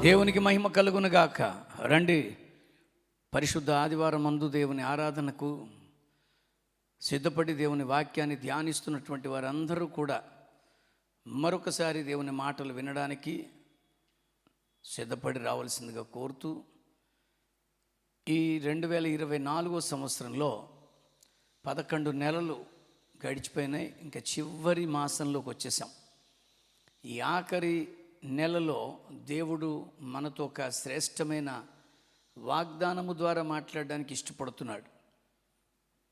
దేవునికి మహిమ కలుగునుగాక. రండి, పరిశుద్ధ ఆదివారం మందు దేవుని ఆరాధనకు సిద్ధపడి దేవుని వాక్యాన్ని ధ్యానిస్తున్నటువంటి వారందరూ కూడా మరొకసారి దేవుని మాటలు వినడానికి సిద్ధపడి రావాల్సిందిగా కోరుతూ, ఈ 2024 సంవత్సరంలో 11 నెలలు గడిచిపోయినాయి. ఇంకా చివరి మాసంలోకి వచ్చేసాం. ఈ ఆఖరి నెలలో దేవుడు మనతో ఒక శ్రేష్టమైన వాగ్దానము ద్వారా మాట్లాడడానికి ఇష్టపడుతున్నాడు.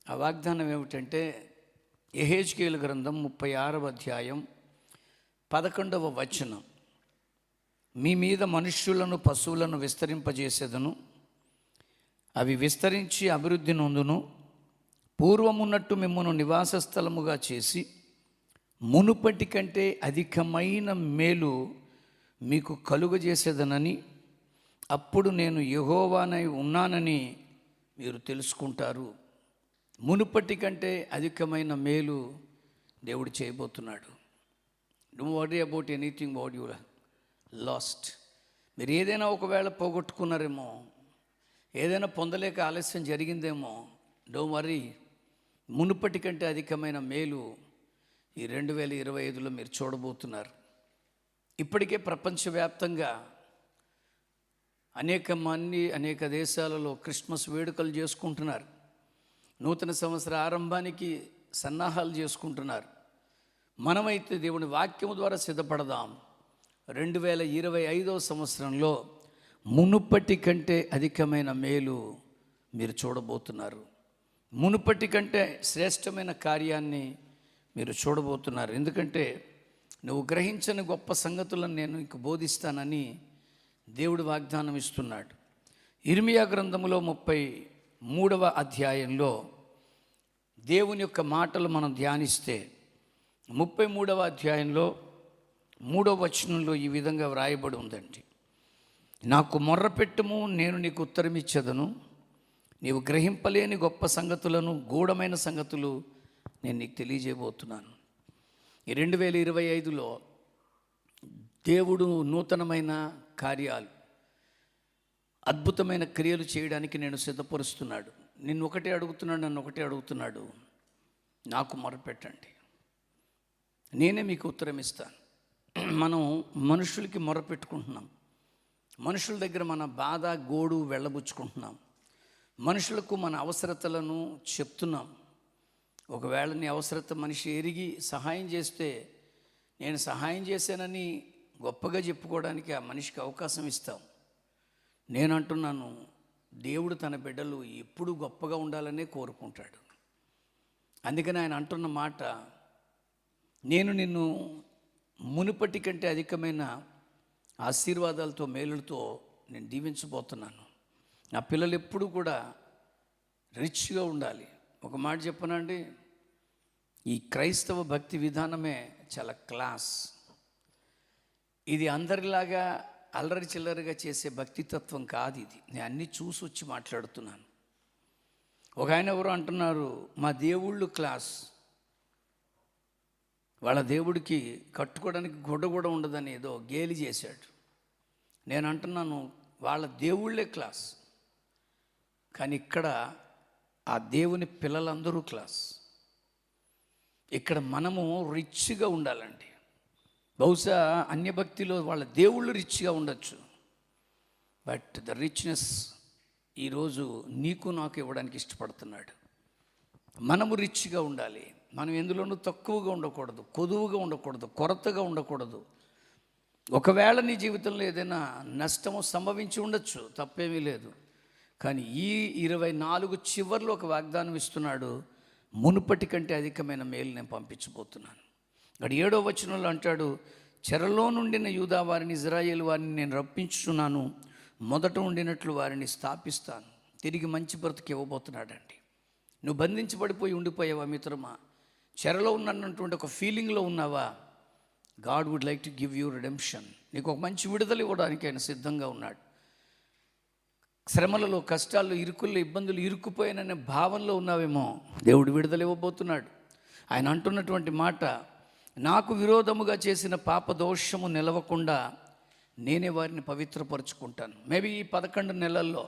ఆ వాగ్దానం ఏమిటంటే, యెహెజ్కేలు గ్రంథం 36వ అధ్యాయం 11వ వచనం. మీ మీద మనుష్యులను పశువులను విస్తరింపజేసేదను, అవి విస్తరించి అభివృద్ధి నొందును. పూర్వమున్నట్టు మిమ్మను నివాస స్థలముగా చేసి మునుపటి కంటే అధికమైన మేలు మీకు కలుగజేసేదనని, అప్పుడు నేను యెహోవానై ఉన్నానని మీరు తెలుసుకుంటారు. మునుపటి కంటే అధికమైన మేలు దేవుడు చేయబోతున్నాడు. Don't worry about anything what you last. మీరు ఏదైనా ఒకవేళ పోగొట్టుకున్నారేమో, ఏదైనా పొందలేక ఆలస్యం జరిగిందేమో, డోంట్ వరీ. మునుపటి కంటే అధికమైన మేలు ఈ 2025లో మీరు చూడబోతున్నారు. ఇప్పటికే ప్రపంచవ్యాప్తంగా అనేక దేశాలలో క్రిస్మస్ వేడుకలు చేసుకుంటున్నారు. నూతన సంవత్సర ఆరంభానికి సన్నాహాలు చేసుకుంటున్నారు. మనమైతే దేవుని వాక్యము ద్వారా సిద్ధపడదాం. 2025వ సంవత్సరంలో మునుపటి కంటే అధికమైన మేలు మీరు చూడబోతున్నారు. మునుపటి కంటే శ్రేష్టమైన కార్యాన్ని మీరు చూడబోతున్నారు. ఎందుకంటే నువ్వు గ్రహించని గొప్ప సంగతులను నేను ఇంక బోధిస్తానని దేవుడు వాగ్దానం ఇస్తున్నాడు. ఇర్మియా గ్రంథములో 33వ అధ్యాయంలో దేవుని యొక్క మాటలు మనం ధ్యానిస్తే, 33వ అధ్యాయంలో 3వ వచనంలో ఈ విధంగా వ్రాయబడి ఉందండి. నాకు మొర్రపెట్టుము, నేను నీకు ఉత్తరమిచ్చేదను. నీవు గ్రహింపలేని గొప్ప సంగతులను, గూఢమైన సంగతులు నేను నీకు తెలియజేయబోతున్నాను. ఈ 2025లో దేవుడు నూతనమైన కార్యాలు, అద్భుతమైన క్రియలు చేయడానికి నేను సిద్ధపరుస్తున్నాడు. నన్ను ఒకటే అడుగుతున్నాడు, నాకు మొరపెట్టండి, నేనే మీకు ఉత్తరం ఇస్తాను. మనం మనుషులకి మొరపెట్టుకుంటున్నాం, మనుషుల దగ్గర మన బాధ గోడు వెళ్ళబుచ్చుకుంటున్నాం, మనుషులకు మన అవసరతలను చెప్తున్నాం. ఒకవేళ నీ అవసరత మనిషి ఎరిగి సహాయం చేస్తే, నేను సహాయం చేశానని గొప్పగా చెప్పుకోవడానికి ఆ మనిషికి అవకాశం ఇస్తాం. నేను అంటున్నాను, దేవుడు తన బిడ్డలు ఎప్పుడు గొప్పగా ఉండాలనే కోరుకుంటాడు. అందుకని ఆయన అంటున్న మాట, నేను నిన్ను మునుపటి కంటే అధికమైన ఆశీర్వాదాలతో, మేలులతో నేను దీవించబోతున్నాను. నా పిల్లలు ఎప్పుడు కూడా రిచ్గా ఉండాలి. ఒక మాట చెప్పనండి, ఈ క్రైస్తవ భక్తి విధానమే చాలా క్లాస్. ఇది అందరిలాగా అల్లరి చిల్లరిగా చేసే భక్తితత్వం కాదు. ఇది నేను అన్నీ చూసి వచ్చి మాట్లాడుతున్నాను. ఒక ఆయన ఎవరు అంటున్నారు, మా దేవుళ్ళు క్లాస్, వాళ్ళ దేవుడికి కట్టుకోవడానికి గుడ్డ కూడా ఉండదని ఏదో గేలి చేశాడు. నేను అంటున్నాను, వాళ్ళ దేవుళ్ళే క్లాస్, కానీ ఇక్కడ ఆ దేవుని పిల్లలందరూ క్లాస్. ఇక్కడ మనము రిచ్గా ఉండాలండి. బహుశా అన్యభక్తిలో వాళ్ళ దేవుళ్ళు రిచ్గా ఉండొచ్చు, బట్ ద రిచ్నెస్ ఈరోజు నీకు నాకు ఇవ్వడానికి ఇష్టపడుతున్నాడు. మనము రిచ్గా ఉండాలి. మనం ఎందులోనూ తక్కువగా ఉండకూడదు, కొదువుగా ఉండకూడదు, కొరతగా ఉండకూడదు. ఒకవేళ నీ జీవితంలో ఏదైనా నష్టము సంభవించి ఉండొచ్చు, తప్పేమీ లేదు. కానీ ఈ 24 చివర్లో ఒక వాగ్దానం ఇస్తున్నాడు, మునుపటి కంటే అధికమైన మేలు నేను పంపించబోతున్నాను. అక్కడ 7వ వచనంలో అంటాడు, చెరలో నుండిన యూదా వారిని, ఇజ్రాయేలు వారిని నేను రప్పించుతున్నాను, మొదట ఉండినట్లు వారిని స్థాపిస్తాను. తిరిగి మంచి బ్రతుకు ఇవ్వబోతున్నాడండి. నువ్వు బంధించబడిపోయి ఉండిపోయావా మిత్రమా? చెరలో ఉన్నటువంటి ఒక ఫీలింగ్లో ఉన్నావా? God would like to give you redemption. నీకు ఒక మంచి విడుదల ఇవ్వడానికి ఆయన సిద్ధంగా ఉన్నాడు. శ్రమలలో, కష్టాల్లో, ఇరుకుల్లో, ఇబ్బందులు ఇరుక్కుపోయాననే భావనలో ఉన్నావేమో, దేవుడు విడుదల ఇవ్వబోతున్నాడు. ఆయన అంటున్నటువంటి మాట, నాకు విరోధముగా చేసిన పాపదోషము నిలవకుండా నేనే వారిని పవిత్రపరుచుకుంటాను. మేబీ ఈ 11 నెలల్లో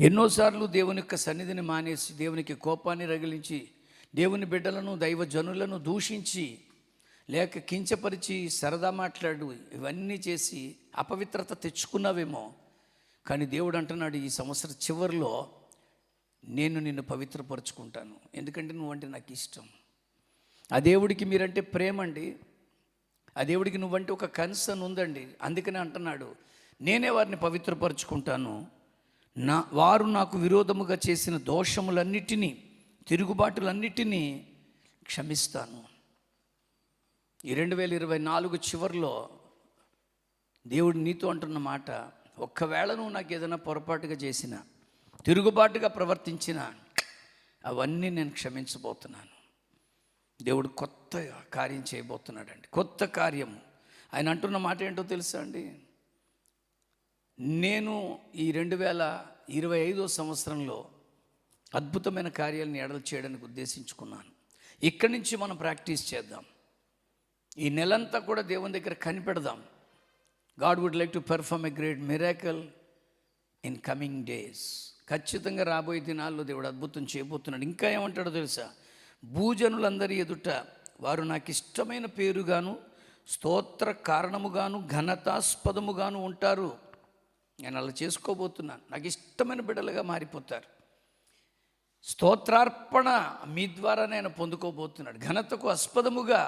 ఎన్నోసార్లు దేవుని యొక్క సన్నిధిని మానేసి, దేవునికి కోపాన్ని రగిలించి, దేవుని బిడ్డలను దైవజనులను దూషించి, లేక కించపరిచి, సరదా మాట్లాడు, ఇవన్నీ చేసి అపవిత్రత తెచ్చుకున్నావేమో. కానీ దేవుడు అంటున్నాడు, ఈ సంవత్సరం చివరిలో నేను నిన్ను పవిత్రపరుచుకుంటాను, ఎందుకంటే నువ్వంటే నాకు ఇష్టం. ఆ దేవుడికి మీరంటే ప్రేమ అండి. ఆ దేవుడికి నువ్వంటే ఒక కన్సర్న్ ఉందండి. అందుకనే అంటున్నాడు, నేనే వారిని పవిత్రపరుచుకుంటాను, వారు నాకు విరోధముగా చేసిన దోషములన్నిటినీ, తిరుగుబాటులన్నిటినీ క్షమిస్తాను. ఈ 2024 చివరిలో దేవుడు నీతో అంటున్న మాట, ఒక్కవేళ నువ్వు నాకు ఏదైనా పొరపాటుగా చేసిన, తిరుగుబాటుగా ప్రవర్తించిన, అవన్నీ నేను క్షమించబోతున్నాను. దేవుడు కొత్త కార్యం చేయబోతున్నాడండి, కొత్త కార్యము. ఆయన అంటున్న మాట ఏంటో తెలుసా అండి, నేను ఈ 2025 సంవత్సరంలో అద్భుతమైన కార్యాలను ఎడలు చేయడానికి ఉద్దేశించుకున్నాను. ఇక్కడి నుంచి మనం ప్రాక్టీస్ చేద్దాం. ఈ నెలంతా కూడా దేవుని దగ్గర కనిపెడదాం. God would like to perform a great miracle in coming days. ఖచ్చితంగా రాబోయే దినాల్లో దేవుడు అద్భుతం చేయబోతున్నాడు. ఇంకా ఏమంటాడో తెలుసా, భూజనులందరి ఎదుట వారు నాకు ఇష్టమైన పేరుగాను, స్తోత్ర కారణముగాను, ఘనతాస్పదముగాను ఉంటారు. నేను అలా చేసుకోబోతున్నాను. నాకు ఇష్టమైన బిడ్డలుగా మారిపోతారు. స్తోత్రార్పణ మీ ద్వారా నేను పొందుకోబోతున్నాడు. ఘనతకు ఆస్పదముగా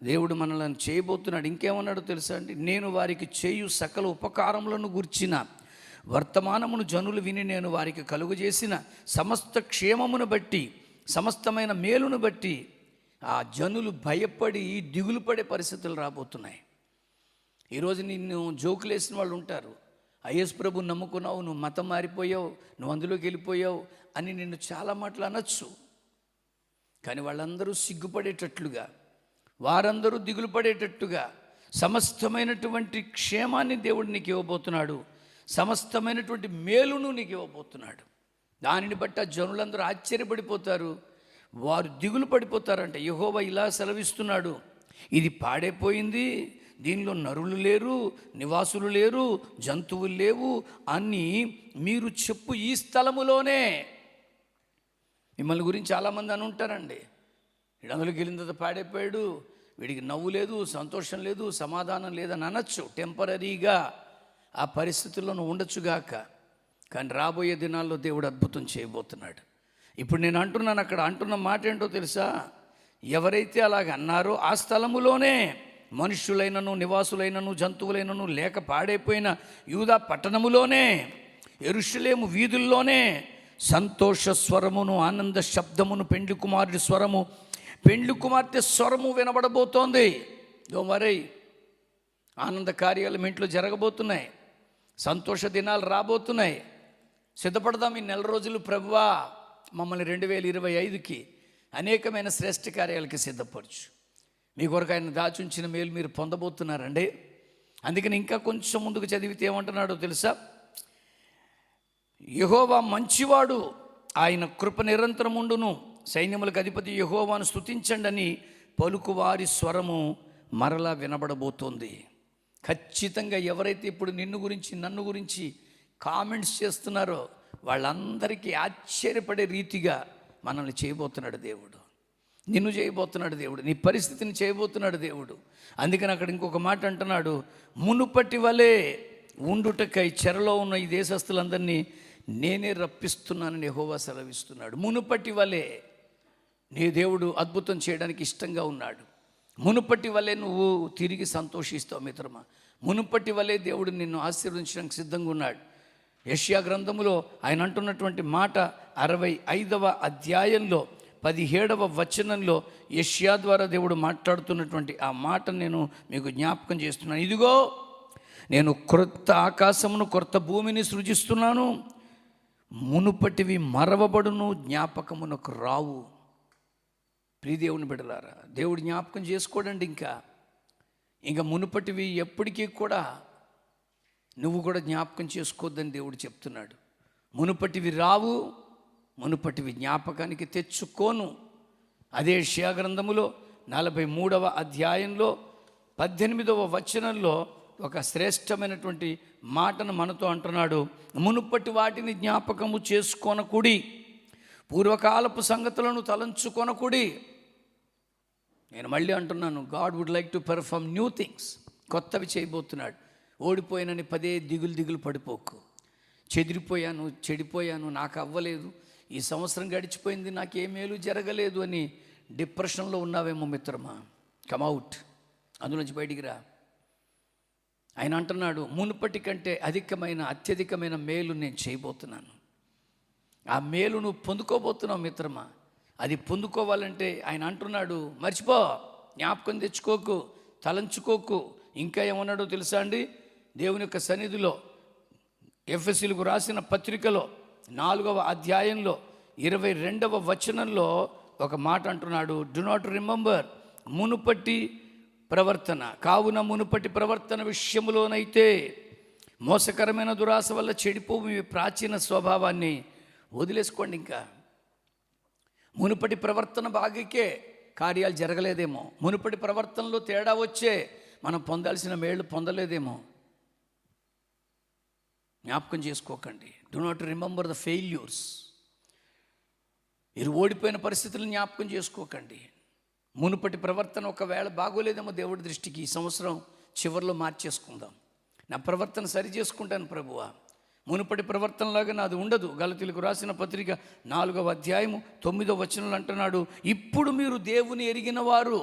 దేవుడు మనల్ని చేయబోతున్నాడు. ఇంకేమన్నాడో తెలుసా అండి, నేను వారికి చేయు సకల ఉపకారములను గూర్చిన వర్తమానమును జనులు విని, నేను వారికి కలుగు చేసిన సమస్త క్షేమమును బట్టి, సమస్తమైన మేలును బట్టి ఆ జనులు భయపడి దిగులు పడే పరిస్థితులు రాబోతున్నాయి. ఈరోజు నిన్ను జోకులేసిన వాళ్ళు ఉంటారు. ఐఎస్ ప్రభు నమ్ముకున్నావు, నువ్వు మతం మారిపోయావు, నువ్వు అందులోకి వెళ్ళిపోయావు అని నిన్ను చాలా మాటలు అనొచ్చు. కానీ వాళ్ళందరూ సిగ్గుపడేటట్లుగా, వారందరూ దిగులు పడేటట్టుగా సమస్తమైనటువంటి క్షేమాన్ని దేవుడు నీకు ఇవ్వబోతున్నాడు. సమస్తమైనటువంటి మేలును నీకు ఇవ్వబోతున్నాడు. దానిని బట్టి ఆ జనులందరూ ఆశ్చర్యపడిపోతారు, వారు దిగులు పడిపోతారంట. యెహోవా ఇలా సెలవిస్తున్నాడు, ఇది పాడైపోయింది, దీనిలో నరులు లేరు, నివాసులు లేరు, జంతువులు లేవు అని మీరు చెప్పు ఈ స్థలములోనే. మిమ్మల్ని గురించి చాలామంది అని ఉంటారండి, వీడందులోకి వెళ్ళిన తర్వాత పాడైపోయాడు, వీడికి నవ్వు లేదు, సంతోషం లేదు, సమాధానం లేదని అనొచ్చు. టెంపరీగా ఆ పరిస్థితుల్లో నువ్వు ఉండొచ్చుగాక. కానీ రాబోయే దినాల్లో దేవుడు అద్భుతం చేయబోతున్నాడు. ఇప్పుడు నేను అంటున్నాను, అక్కడ అంటున్న మాట ఏంటో తెలుసా, ఎవరైతే అలాగ అన్నారో ఆ స్థలములోనే మనుష్యులైనను, నివాసులైనను, జంతువులైనను లేక పాడైపోయిన యూదా పట్టణములోనే, యెరూషలేము వీధుల్లోనే సంతోష స్వరమును, ఆనంద శబ్దమును, పెండ్లి కుమారుడి స్వరము, పెండ్లి కుమార్తె స్వరము వినబడబోతోంది. మరి ఆనంద కార్యాలు మీ ఇంట్లో జరగబోతున్నాయి, సంతోష దినాలు రాబోతున్నాయి. సిద్ధపడదాం ఈ నెల రోజులు. ప్రభువా, మమ్మల్ని 2025కి అనేకమైన శ్రేష్ఠ కార్యాలకి సిద్ధపరచు. మీ కొరకు ఆయన దాచుంచిన మేలు మీరు పొందబోతున్నారండి. అందుకని ఇంకా కొంచెం ముందుకు చదివితే ఏమంటున్నాడో తెలుసా, యెహోవా మంచివాడు, ఆయన కృప నిరంతరం ఉండును, సైన్యములకు అధిపతి యెహోవాను స్తుతించండి అని పలుకువారి స్వరము మరలా వినబడబోతోంది. ఖచ్చితంగా ఎవరైతే ఇప్పుడు నిన్ను గురించి, నన్ను గురించి కామెంట్స్ చేస్తున్నారో వాళ్ళందరికీ ఆశ్చర్యపడే రీతిగా మనల్ని చేయబోతున్నాడు దేవుడు. నిన్ను చేయబోతున్నాడు దేవుడు, నీ పరిస్థితిని చేయబోతున్నాడు దేవుడు. అందుకని అక్కడ ఇంకొక మాట అంటున్నాడు, మునుపటి వలె ఉండుటకై చెరలో ఉన్న ఈ దేశస్తులందరినీ నేనే రప్పిస్తున్నానని యెహోవా సెలవిస్తున్నాడు. మునుపటి వలె నీ దేవుడు అద్భుతం చేయడానికి ఇష్టంగా ఉన్నాడు. మునుపటి వలె నువ్వు తిరిగి సంతోషిస్తావు మిత్రమా. మునుపటి వలె దేవుడు నిన్ను ఆశీర్వదించడానికి సిద్ధంగా ఉన్నాడు. యెషయా గ్రంథములో ఆయన అంటున్నటువంటి మాట 65వ అధ్యాయంలో 17వ వచనంలో యెషయా ద్వారా దేవుడు మాట్లాడుతున్నటువంటి ఆ మాట నేను మీకు జ్ఞాపకం చేస్తున్నాను. ఇదిగో నేను క్రొత్త ఆకాశమును, క్రొత్త భూమిని సృజిస్తున్నాను, మునుపటివి మరవబడును, జ్ఞాపకమునకు రావు. ప్రియదేవుని బిడ్డలారా, దేవుడు జ్ఞాపకం చేసుకోడండి. ఇంకా మునుపటివి ఎప్పటికీ కూడా నువ్వు కూడా జ్ఞాపకం చేసుకోవద్దని దేవుడు చెప్తున్నాడు. మునుపటివి రావు, మునుపటివి జ్ఞాపకానికి తెచ్చుకోను. అదే యెషయా గ్రంథములో 43వ అధ్యాయంలో 18వ వచనంలో ఒక శ్రేష్టమైనటువంటి మాటను మనతో అంటున్నాడు. మునుపటి వాటిని జ్ఞాపకము చేసుకొనకుడి, పూర్వకాలపు సంగతులను తలంచుకొనకుడి. నేను మళ్ళీ అంటున్నాను, God would like to perform new things. కొత్తవి చేయబోతున్నాడు. ఓడిపోయానని పదే దిగులు పడిపోకు. చెదిరిపోయాను, చెడిపోయాను, నాకు అవ్వలేదు, ఈ సంవత్సరం గడిచిపోయింది, నాకు ఏ మేలు జరగలేదు అని డిప్రెషన్లో ఉన్నావేమో మిత్రమా, కమ్అవుట్, అందులోంచి బయటికి రా. ఆయన అంటున్నాడు, మునుపటి కంటే అత్యధికమైన మేలు నేను చేయబోతున్నాను. ఆ మేలు నువ్వు పొందుకోబోతున్నావు మిత్రమా. అది పొందుకోవాలంటే ఆయన అంటున్నాడు, మర్చిపో, జ్ఞాపకం తెచ్చుకోకు, తలంచుకోకు. ఇంకా ఏమన్నాడో తెలుసా అండి? దేవుని యొక్క సన్నిధిలో ఎఫెసీయులకు రాసిన పత్రికలో 4వ అధ్యాయంలో 22వ వచనంలో ఒక మాట అంటున్నాడు, డు నాట్ రిమెంబర్ మునుపటి ప్రవర్తన. కావున మునుపటి ప్రవర్తన విషయంలోనైతే మోసకరమైన దురాశ వల్ల చెడిపోవు మీ ప్రాచీన స్వభావాన్ని వదిలేసుకోండి. ఇంకా మునుపటి ప్రవర్తన బాగికే కార్యాలు జరగలేదేమో, మునుపటి ప్రవర్తనలో తేడా వచ్చే మనం పొందాల్సిన మేళ్ళు పొందలేదేమో. జ్ఞాపకం చేసుకోకండి. Do not remember the failures. మీరు ఓడిపోయిన పరిస్థితులను జ్ఞాపకం చేసుకోకండి. మునుపటి ప్రవర్తన ఒకవేళ బాగోలేదేమో దేవుడి దృష్టికి, ఈ సంవత్సరం చివరిలో మార్చేసుకుందాం. నా ప్రవర్తన సరి చేసుకుంటాను ప్రభువా, మునుపటి ప్రవర్తనలాగా నాది ఉండదు. గలతీయులకు రాసిన పత్రిక 4వ అధ్యాయము 9వ వచనంలో అంటున్నాడు, ఇప్పుడు మీరు దేవుని ఎరిగిన వారు.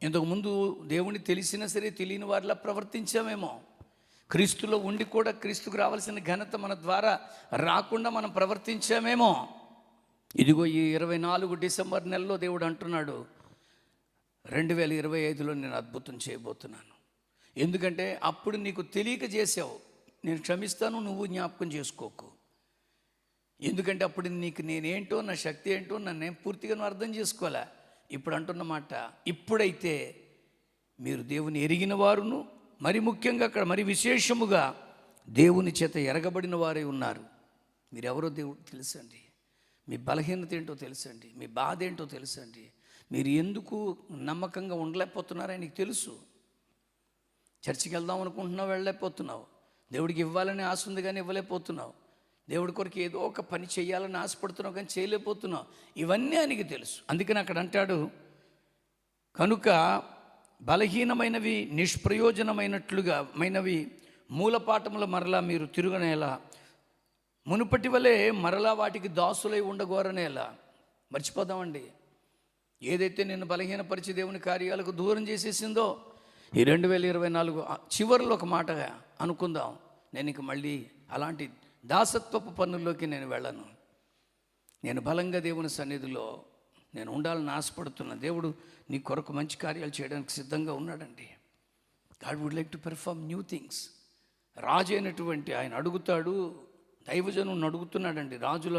ఇంతకుముందు దేవుని తెలిసినా సరే తెలియని వారిలా ప్రవర్తించామేమో. క్రీస్తులో ఉండి కూడా క్రీస్తుకు రావాల్సిన ఘనత మన ద్వారా రాకుండా మనం ప్రవర్తించామేమో. ఇదిగో ఈ 24 డిసెంబర్ నెలలో దేవుడు అంటున్నాడు, 2025లో నేను అద్భుతం చేయబోతున్నాను. ఎందుకంటే అప్పుడు నీకు తెలియక చేసావు, నేను క్షమిస్తాను, నువ్వు జ్ఞాపకం చేసుకోకు. ఎందుకంటే అప్పుడు నీకు నేనేంటో, నా శక్తి ఏంటో నన్ను పూర్తిగా నువ్వు అర్థం చేసుకోలే. ఇప్పుడు అంటున్నమాట, ఇప్పుడైతే మీరు దేవుని ఎరిగిన వారును, మరి ముఖ్యంగా అక్కడ మరి విశేషముగా దేవుని చేత ఎరగబడిన వారే ఉన్నారు. మీరెవరో దేవుడు తెలుసండి, మీ బలహీనత ఏంటో తెలుసండి, మీ బాధ ఏంటో తెలుసండి, మీరు ఎందుకు నమ్మకంగా ఉండలేకపోతున్నారో ఆయనకి తెలుసు. చర్చికి వెళ్దాం అనుకుంటున్నావు, వెళ్ళలేకపోతున్నావు. దేవుడికి ఇవ్వాలని ఆశ ఉంది కానీ ఇవ్వలేకపోతున్నావు. దేవుడి కొరకు ఏదో ఒక పని చేయాలని ఆశపడుతున్నావు కానీ చేయలేకపోతున్నావు. ఇవన్నీ ఆయనకి తెలుసు. అందుకని అక్కడ అంటాడు, కనుక బలహీనమైనవి నిష్ప్రయోజనమైనవి మూలపాఠముల మరలా మీరు తిరుగనేలా, మునుపటి వలె మరలా వాటికి దాసులై ఉండగోరనేలా. మర్చిపోదామండి, ఏదైతే నేను బలహీనపరిచి దేవుని కార్యాలకు దూరం చేసేసిందో, ఈ 2024 చివరిలో ఒక మాట అనుకుందాం, నేను ఇంక మళ్ళీ అలాంటి దాసత్వపు పనుల్లోకి నేను వెళ్ళను. నేను బలంగా దేవుని సన్నిధిలో నేను ఉండాలని ఆశపడుతున్నా. దేవుడు నీ కొరకు మంచి కార్యాలు చేయడానికి సిద్ధంగా ఉన్నాడండి. God would like to perform new things. రాజు అయినటువంటి ఆయన అడుగుతాడు, దైవజనుని అడుగుతున్నాడండి. రాజుల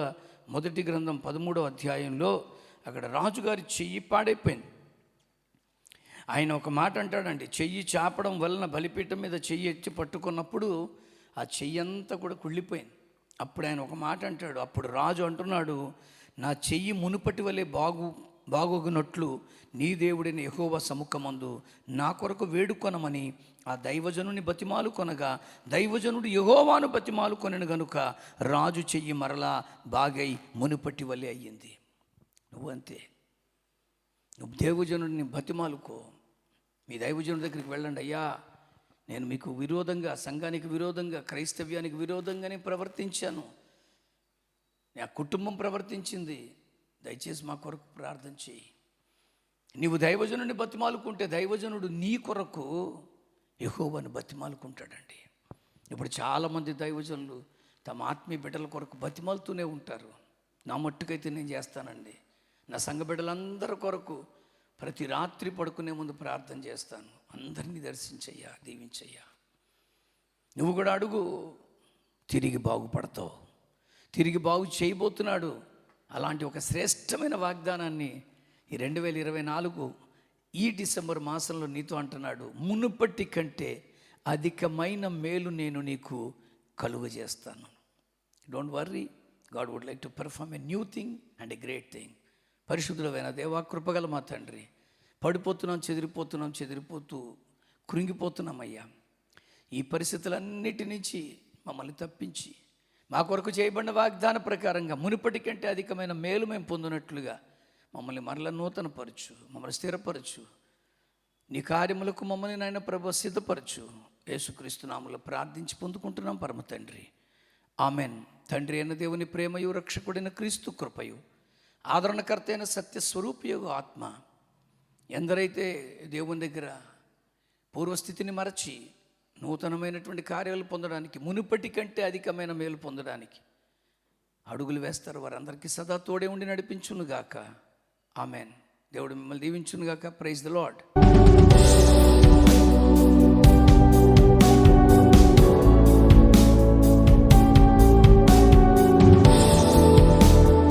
మొదటి గ్రంథం 13వ అధ్యాయంలో అక్కడ రాజుగారి చెయ్యి పాడైపోయింది. ఆయన ఒక మాట అంటాడండి, చెయ్యి చాపడం వలన బలిపీఠం మీద చెయ్యి ఎత్తి పట్టుకున్నప్పుడు ఆ చెయ్యి అంతా కూడా కుళ్ళిపోయింది. అప్పుడు ఆయన ఒక మాట అంటాడు, అప్పుడు రాజు అంటున్నాడు, నా చెయ్యి మునుపటి వలె బాగోగునట్లు నీ దేవుడైన యెహోవా సముఖమందు నా కొరకు వేడుకొనమని ఆ దైవజనుని బతిమాలు కొనగా, దైవజనుడు యెహోవాను బతిమాలు కొనను గనుక రాజు చెయ్యి మరలా బాగై మునుపటి వలె అయ్యింది. నువ్వు అంతే, నువ్వు దైవజనుడిని బతిమాలుకో. మీ దైవజనుడి దగ్గరికి వెళ్ళండి, అయ్యా నేను మీకు విరోధంగా, సంఘానికి విరోధంగా, క్రైస్తవ్యానికి విరోధంగానే ప్రవర్తించాను, నా కుటుంబం ప్రవర్తించింది, దయచేసి మా కొరకు ప్రార్థన చేయి. నీవు దైవజనుడిని బతిమాలుకుంటే దైవజనుడు నీ కొరకు యెహోవాను బతిమాలుకుంటాడండి. ఇప్పుడు చాలామంది దైవజనులు తమ ఆత్మీయ బిడ్డల కొరకు బతిమాలుతూనే ఉంటారు. నా మట్టుకైతే నేను చేస్తానండి, నా సంఘ బిడ్డలందరి కొరకు ప్రతి రాత్రి పడుకునే ముందు ప్రార్థన చేస్తాను, అందరినీ దర్శించయ్యా, దీవించయ్యా. నువ్వు కూడా అడుగు, తిరిగి బాగుపడతావు. తిరిగి బాగు చేయబోతున్నాడు. అలాంటి ఒక శ్రేష్టమైన వాగ్దానాన్ని ఈ 2024 ఈ డిసెంబర్ మాసంలో నీతో అంటున్నాడు, మునుపటి కంటే అధికమైన మేలు నేను నీకు కలుగజేస్తాను. Don't worry, god would like to perform a new thing and a great thing. పరిశుద్ధులైన దేవా, కృపగల మా తండ్రి, పడిపోతున్నాం, చెదిరిపోతూ కృంగిపోతున్నామయ్యా. ఈ పరిస్థితులన్నిటి నుంచి మమ్మల్ని తప్పించి మా కొరకు చేయబడిన వాగ్దాన ప్రకారంగా మునుపటి కంటే అధికమైన మేలు మేము పొందినట్లుగా మమ్మల్ని మరల నూతనపరచు, మమ్మల్ని స్థిరపరచు. నీ కార్యములకు మమ్మల్ని నాయన ప్రభు సిద్ధపరచు. యేసుక్రీస్తు నామములో ప్రార్థించి పొందుకుంటున్నాం పరమ తండ్రి, ఆమెన్. తండ్రి అయిన దేవుని ప్రేమయు, రక్షకుడైన క్రీస్తు కృపయు, ఆదరణకర్త అయిన సత్యస్వరూపియగు ఆత్మ ఎందరైతే దేవుని దగ్గర పూర్వస్థితిని మరచి నూతనమైనటువంటి కార్యాలు పొందడానికి, మునుపటి కంటే అధికమైన మేలు పొందడానికి అడుగులు వేస్తారు, వారందరికీ సదా తోడే ఉండి నడిపించునుగాక. ఆమెన్. దేవుడు మిమ్మల్ని దీవించునుగాక. Praise the lord.